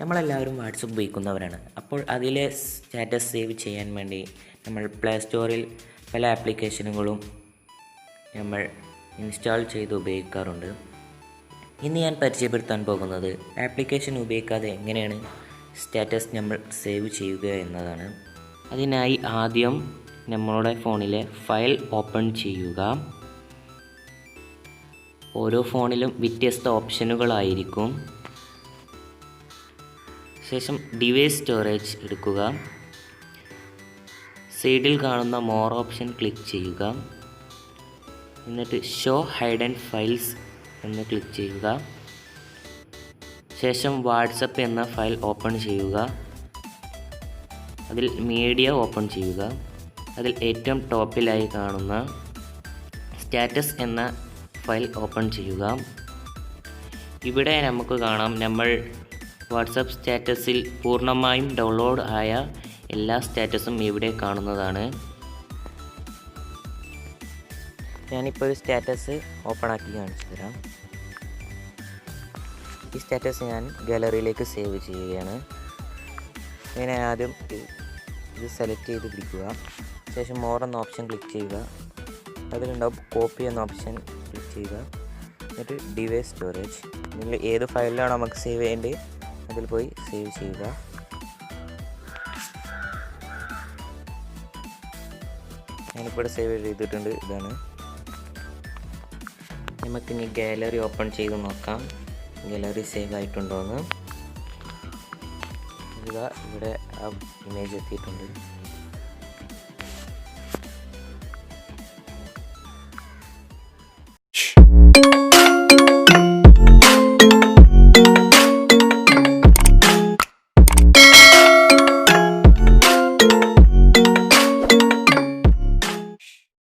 നമ്മളെല്ലാവരും വാട്സപ്പ് ഉപയോഗിക്കുന്നവരാണ്. അപ്പോൾ അതിലെ സ്റ്റാറ്റസ് സേവ് ചെയ്യാൻ വേണ്ടി നമ്മൾ പ്ലേ സ്റ്റോറിൽ പല ആപ്ലിക്കേഷനുകളും നമ്മൾ ഇൻസ്റ്റാൾ ചെയ്ത് ഉപയോഗിക്കാറുണ്ട്. ഇന്ന് ഞാൻ പരിചയപ്പെടുത്താൻ പോകുന്നത് ആപ്ലിക്കേഷൻ ഉപയോഗിക്കാതെ എങ്ങനെയാണ് സ്റ്റാറ്റസ് നമ്മൾ സേവ് ചെയ്യുക എന്നതാണ്. അതിനായി ആദ്യം നമ്മളുടെ ഫോണിലെ ഫയൽ ഓപ്പൺ ചെയ്യുക. ഓരോ ഫോണിലും വ്യത്യസ്ത ഓപ്ഷനുകളായിരിക്കും. ശേഷം ഡിവൈസ് സ്റ്റോറേജ് എടുക്കുക. സൈഡിൽ കാണുന്ന മോർ ഓപ്ഷൻ ക്ലിക്ക് ചെയ്യുക. എന്നിട്ട് ഷോ ഹൈഡൻ ഫയൽസ് എന്ന് ക്ലിക്ക് ചെയ്യുക. ശേഷം വാട്സപ്പ് എന്ന ഫയൽ ഓപ്പൺ ചെയ്യുക. അതിൽ മീഡിയ ഓപ്പൺ ചെയ്യുക. അതിൽ ഏറ്റവും ടോപ്പിലായി കാണുന്ന സ്റ്റാറ്റസ് എന്ന ഫയൽ ഓപ്പൺ ചെയ്യുക. ഇവിടെ നമുക്ക് കാണാം നമ്മൾ വാട്സപ്പ് സ്റ്റാറ്റസിൽ പൂർണ്ണമായും ഡൗൺലോഡ് ആയ എല്ലാ സ്റ്റാറ്റസും ഇവിടെ കാണുന്നതാണ്. ഞാനിപ്പോൾ ഒരു സ്റ്റാറ്റസ് ഓപ്പൺ ആക്കി കാണിച്ചു തരാം. ഈ സ്റ്റാറ്റസ് ഞാൻ ഗാലറിയിലേക്ക് സേവ് ചെയ്യുകയാണ്. ഇങ്ങനെ ആദ്യം ഇത് സെലക്ട് ചെയ്ത് പിടിക്കുക. ശേഷം മോർ എന്ന ഓപ്ഷൻ ക്ലിക്ക് ചെയ്യുക. അതിലുണ്ടാവും കോപ്പി എന്ന ഓപ്ഷൻ ക്ലിക്ക് ചെയ്യുക. എന്നിട്ട് ഡിവൈസ് സ്റ്റോറേജ്, നിങ്ങൾ ഏത് ഫയലിലാണോ നമുക്ക് സേവ് ചെയ്യേണ്ടത് അതിൽ പോയി സേവ് ചെയ്യുക. ഞാനിപ്പോൾ സേവ് ചെയ്തിട്ടുണ്ട്. ഇതാണ്. നമുക്കിനി ഗാലറി ഓപ്പൺ ചെയ്ത് നോക്കാം ഗാലറി സേവ് ആയിട്ടുണ്ടോ എന്ന്. ഇവിടെ ആ ഇമേജ് എത്തിയിട്ടുണ്ട്.